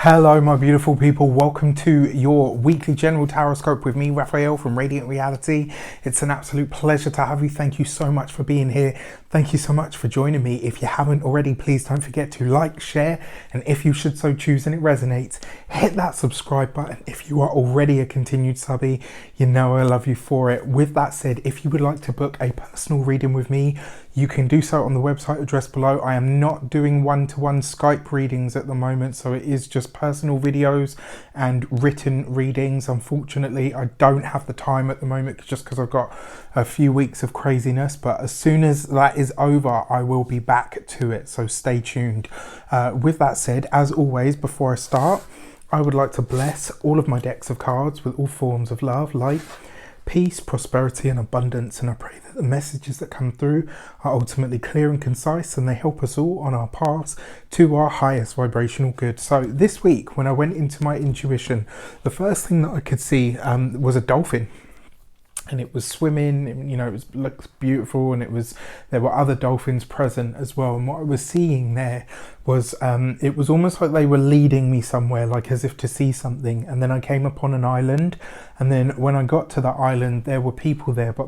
Hello my beautiful people, welcome to your weekly general taroscope with me, Raphael from Reydiant Reality. It's an absolute pleasure to have you. Thank you so much for being here. Thank you so much for joining me. If you haven't already, please don't forget to like, share, and if you should so choose and it resonates, hit that subscribe button. If you are already a continued subby, you know I love you for it. With that said, if you would like to book a personal reading with me, you can do so on the website address below. I am not doing one-to-one Skype readings at the moment, so it is just personal videos and written readings. Unfortunately, I don't have the time at the moment just because I've got a few weeks of craziness, but as soon as that is over, I will be back to it, so stay tuned. With that said, as always, before I start, I would like to bless all of my decks of cards with all forms of love, light, peace, prosperity and abundance, and I pray that the messages that come through are ultimately clear and concise and they help us all on our paths to our highest vibrational good. So this week when I went into my intuition, the first thing that I could see was a dolphin. And it was swimming, you know, it looked beautiful, and there were other dolphins present as well. And what I was seeing there was, it was almost like they were leading me somewhere, like as if to see something. And then I came upon an island, and then when I got to the island, there were people there, but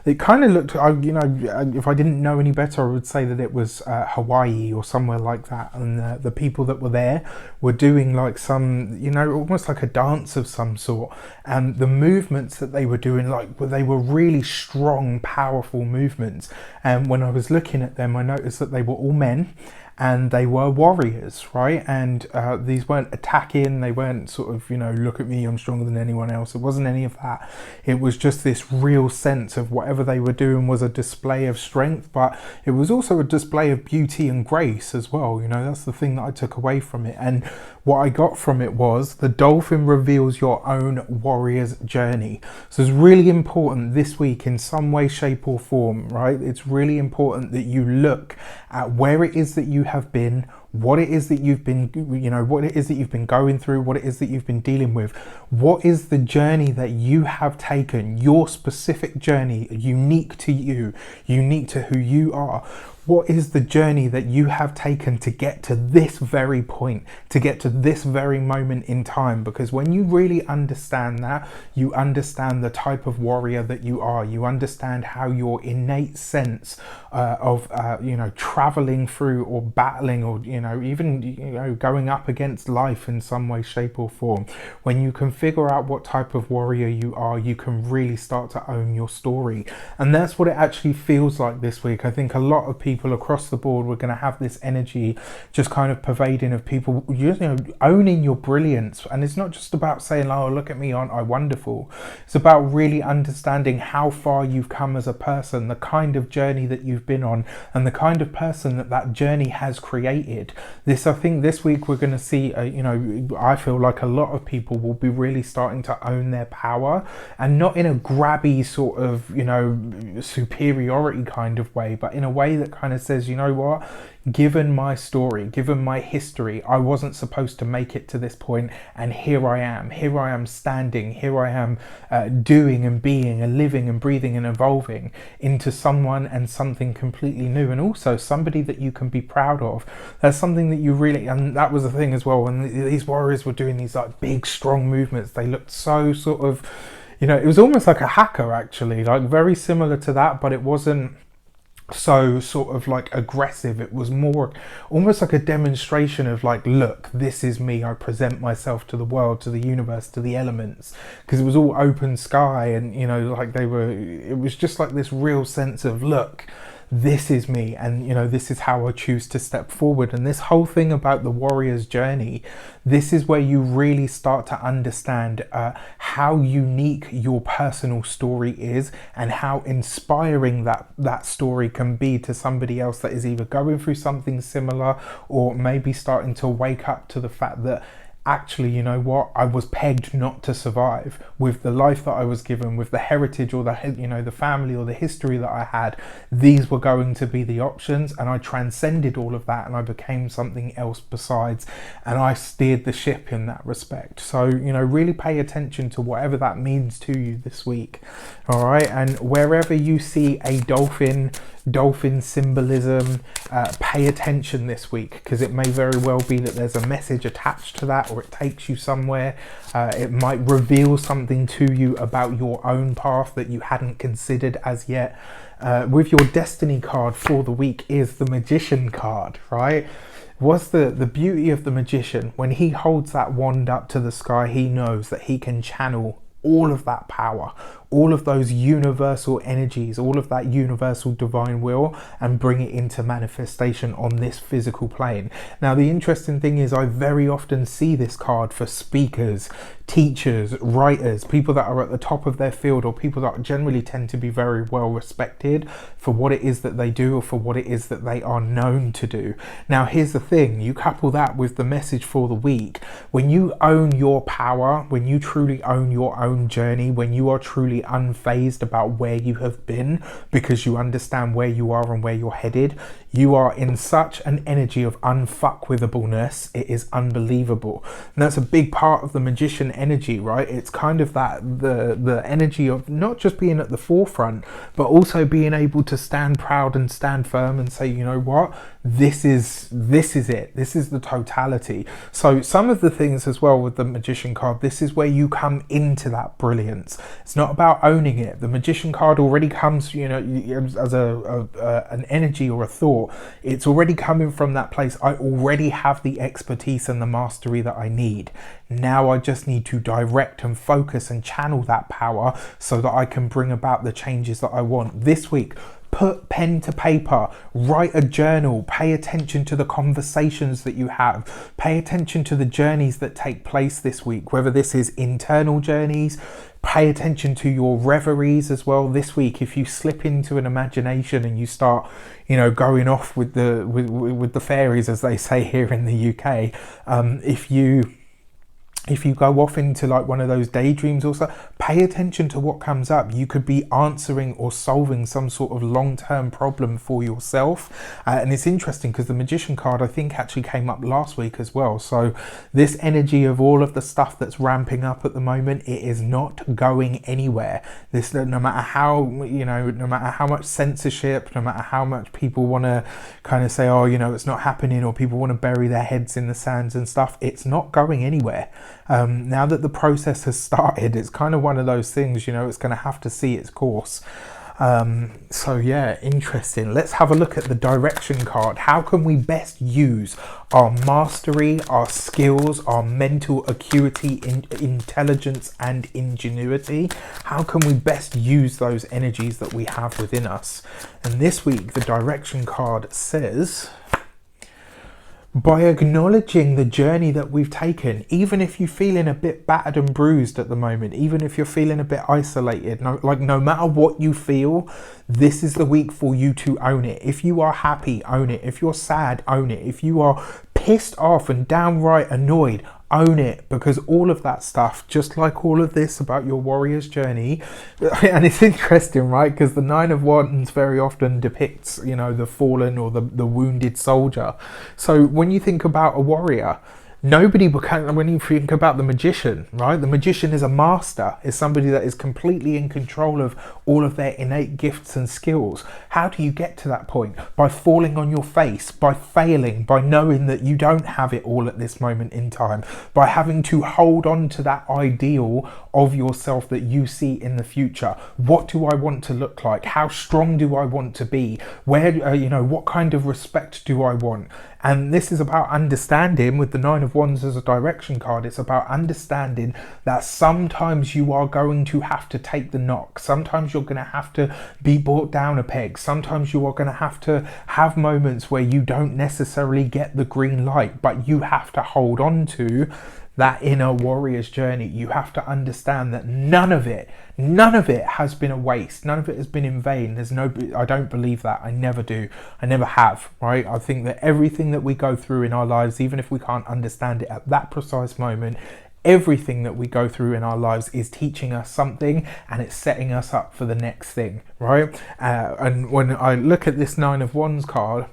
it kind of looked, you know, if I didn't know any better, I would say that it was Hawaii or somewhere like that. And the people that were there were doing like some, you know, almost like a dance of some sort. And the movements that they were doing, like they were really strong, powerful movements. And when I was looking at them, I noticed that they were all men and they were warriors, right? And these weren't attacking, they weren't sort of, you know, look at me, I'm stronger than anyone else. It wasn't any of that. It was just this real sense of whatever they were doing was a display of strength, but it was also a display of beauty and grace as well. You know, that's the thing that I took away from it. And what I got from it was the dolphin reveals your own warrior's journey. So it's really important this week in some way, shape or form, right? It's really important that you look at where it is that you have been, what it is that you've been, you know, what it is that you've been going through, what it is that you've been dealing with. What is the journey that you have taken, your specific journey, unique to you, unique to who you are. What is the journey that you have taken to get to this very point, to get to this very moment in time? Because when you really understand that, you understand the type of warrior that you are. You understand how your innate sense of, you know, traveling through or battling or, you know, even, you know, going up against life in some way, shape or form. When you can figure out what type of warrior you are, you can really start to own your story. And that's what it actually feels like this week. I think a lot of people across the board we're going to have this energy just kind of pervading of people, you know, owning your brilliance. And it's not just about saying, oh, look at me, aren't I wonderful? It's about really understanding how far you've come as a person, the kind of journey that you've been on, and the kind of person that journey has created. This, I think this week we're going to see, you know, I feel like a lot of people will be really starting to own their power, and not in a grabby sort of, you know, superiority kind of way, but in a way that kind of says, you know what, given my story, given my history, I wasn't supposed to make it to this point, and here I am standing, here I am doing and being and living and breathing and evolving into someone and something completely new, and also somebody that you can be proud of. That's something that you really, and that was the thing as well, when these warriors were doing these like big strong movements, they looked so sort of, you know, it was almost like a haka actually, like very similar to that, but it wasn't so sort of like aggressive. It was more almost like a demonstration of like, look, this is me, I present myself to the world, to the universe, to the elements, because it was all open sky, and you know, like it was just like this real sense of, look, this is me, and you know, this is how I choose to step forward. And this whole thing about the warrior's journey, this is where you really start to understand how unique your personal story is, and how inspiring that story can be to somebody else that is either going through something similar, or maybe starting to wake up to the fact that actually, you know what, I was pegged not to survive with the life that I was given, with the heritage or the, you know, the family or the history that I had. These were going to be the options, and I transcended all of that and I became something else besides, and I steered the ship in that respect. So, you know, really pay attention to whatever that means to you this week. All right, and wherever you see a dolphin symbolism, pay attention this week, because it may very well be that there's a message attached to that, or it takes you somewhere. It might reveal something to you about your own path that you hadn't considered as yet. With your destiny card for the week is the Magician card, right? What's the beauty of the Magician? When he holds that wand up to the sky, he knows that he can channel all of that power, all of those universal energies, all of that universal divine will, and bring it into manifestation on this physical plane. Now, the interesting thing is I very often see this card for speakers, teachers, writers, people that are at the top of their field, or people that generally tend to be very well respected for what it is that they do, or for what it is that they are known to do. Now, here's the thing, you couple that with the message for the week. When you own your power, when you truly own your own journey, when you are truly unfazed about where you have been because you understand where you are and where you're headed, you are in such an energy of unfuckwithableness. It is unbelievable. And that's a big part of the Magician energy, right? It's kind of that the energy of not just being at the forefront, but also being able to stand proud and stand firm and say, you know what, this is it. This is the totality. So some of the things as well with the Magician card, this is where you come into that brilliance. It's not about owning it. The Magician card already comes, you know, as an energy or a thought. It's already coming from that place. I already have the expertise and the mastery that I need. Now I just need to direct and focus and channel that power so that I can bring about the changes that I want. This week, put pen to paper, write a journal, pay attention to the conversations that you have, pay attention to the journeys that take place this week, whether this is internal journeys. Pay attention to your reveries as well this week. If you slip into an imagination and you start, you know, going off with the fairies, as they say here in the UK, if you go off into like one of those daydreams or so, pay attention to what comes up. You could be answering or solving some sort of long-term problem for yourself. And it's interesting because the Magician card, I think, actually came up last week as well. So this energy of all of the stuff that's ramping up at the moment, it is not going anywhere. This, no matter how, you know, no matter how much censorship, no matter how much people want to kind of say, oh, you know, it's not happening, or people want to bury their heads in the sands and stuff, it's not going anywhere. Now that the process has started, it's kind of one of those things, you know, it's going to have to see its course. So yeah, interesting. Let's have a look at the direction card. How can we best use our mastery, our skills, our mental acuity, intelligence and ingenuity? How can we best use those energies that we have within us? And this week, the direction card says, by acknowledging the journey that we've taken, even if you're feeling a bit battered and bruised at the moment, even if you're feeling a bit isolated, no matter what you feel, this is the week for you to own it. If you are happy, own it. If you're sad, own it. If you are pissed off and downright annoyed, own it, because all of that stuff, just like all of this about your warrior's journey, and it's interesting, right, because the Nine of Wands very often depicts, you know, the fallen or the wounded soldier. So when you think about a warrior, when you think about the Magician, right? The Magician is a master, is somebody that is completely in control of all of their innate gifts and skills. How do you get to that point? By falling on your face, by failing, by knowing that you don't have it all at this moment in time, by having to hold on to that ideal of yourself that you see in the future. What do I want to look like? How strong do I want to be? Where, you know, what kind of respect do I want? And this is about understanding, with the Nine of Wands as a direction card, it's about understanding that sometimes you are going to have to take the knock. Sometimes you're going to have to be brought down a peg. Sometimes you are going to have moments where you don't necessarily get the green light, but you have to hold on to that inner warrior's journey, you have to understand that none of it has been a waste. None of it has been in vain. I don't believe that. I never do. I never have, right? I think that everything that we go through in our lives, even if we can't understand it at that precise moment, everything that we go through in our lives is teaching us something, and it's setting us up for the next thing, right? And when I look at this Nine of Wands card,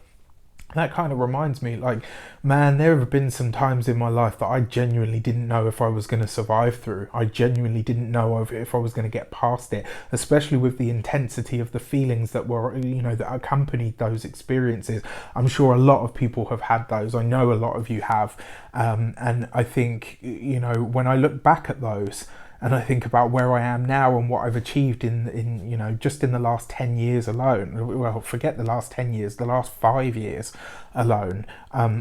that kind of reminds me, like, man, there have been some times in my life that I genuinely didn't know if I was going to survive through. I genuinely didn't know if I was going to get past it, especially with the intensity of the feelings that were, that accompanied those experiences. I'm sure a lot of people have had those. I know a lot of you have. And I think, when I look back at those, and I think about where I am now and what I've achieved in just in the last 10 years alone. Well, forget the last 10 years, the last 5 years alone.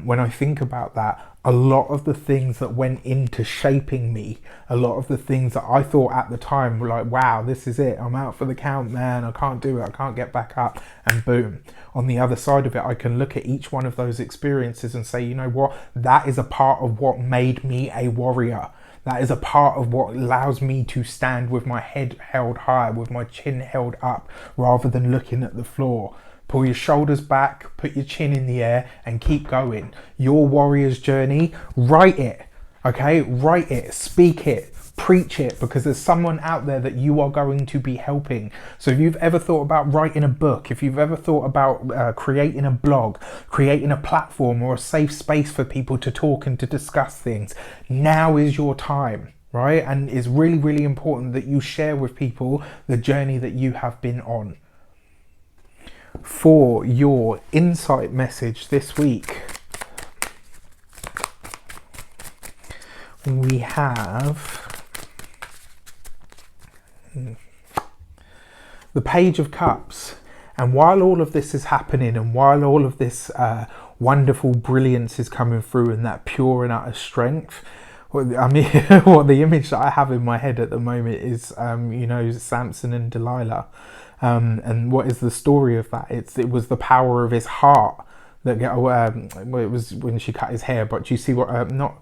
When I think about that, a lot of the things that went into shaping me, a lot of the things that I thought at the time were like, wow, this is it. I'm out for the count, man. I can't do it. I can't get back up. And boom. On the other side of it, I can look at each one of those experiences and say, you know what? That is a part of what made me a warrior. That is a part of what allows me to stand with my head held high, with my chin held up, rather than looking at the floor. Pull your shoulders back, put your chin in the air, and keep going. Your warrior's journey, write it, okay? Write it, speak it, preach it, because there's someone out there that you are going to be helping. So if you've ever thought about writing a book, if you've ever thought about creating a blog, creating a platform or a safe space for people to talk and to discuss things, now is your time, right? And it's really, really important that you share with people the journey that you have been on. For your insight message this week, we have the Page of Cups. And while all of this is happening, and while all of this wonderful brilliance is coming through, and that pure and utter strength, what the image that I have in my head at the moment is Samson and Delilah. And what is the story of that? It was the power of his heart that it was when she cut his hair, but you see what not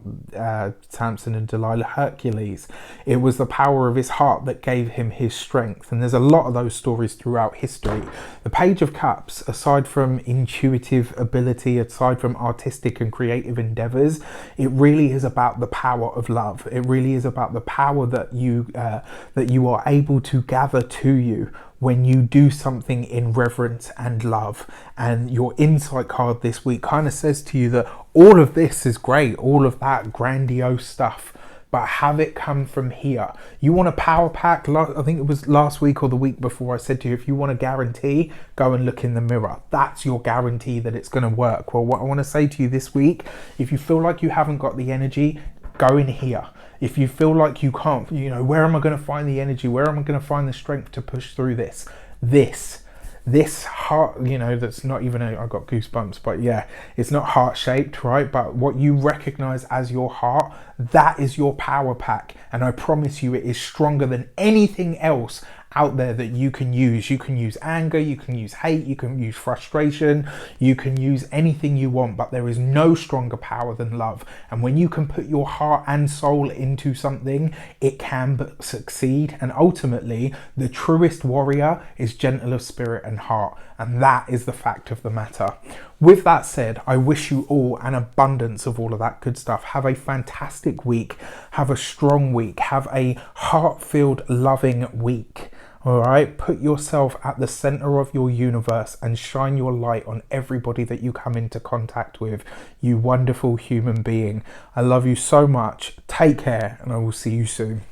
Samson and Delilah, Hercules. It was the power of his heart that gave him his strength. And there's a lot of those stories throughout history. The Page of Cups, aside from intuitive ability, aside from artistic and creative endeavors, it really is about the power of love. It really is about the power that you are able to gather to you when you do something in reverence and love. And your insight card this week kind of says to you that all of this is great, all of that grandiose stuff, but have it come from here. You want a power pack? I think it was last week or the week before, I said to you, if you want a guarantee, go and look in the mirror. That's your guarantee that it's going to work. Well, what I want to say to you this week, if you feel like you haven't got the energy, go in here. If you feel like you can't, where am I going to find the energy? Where am I going to find the strength to push through this? This heart, that's not even I got goosebumps, but yeah, it's not heart shaped, right? But what you recognize as your heart, that is your power pack. And I promise you, it is stronger than anything else out there that you can use. You can use anger, you can use hate, you can use frustration, you can use anything you want, but there is no stronger power than love. And when you can put your heart and soul into something, it can succeed. And ultimately, the truest warrior is gentle of spirit and heart. And that is the fact of the matter. With that said, I wish you all an abundance of all of that good stuff. Have a fantastic week. Have a strong week. Have a heart-filled, loving week. All right, put yourself at the center of your universe and shine your light on everybody that you come into contact with. You wonderful human being. I love you so much. Take care, and I will see you soon.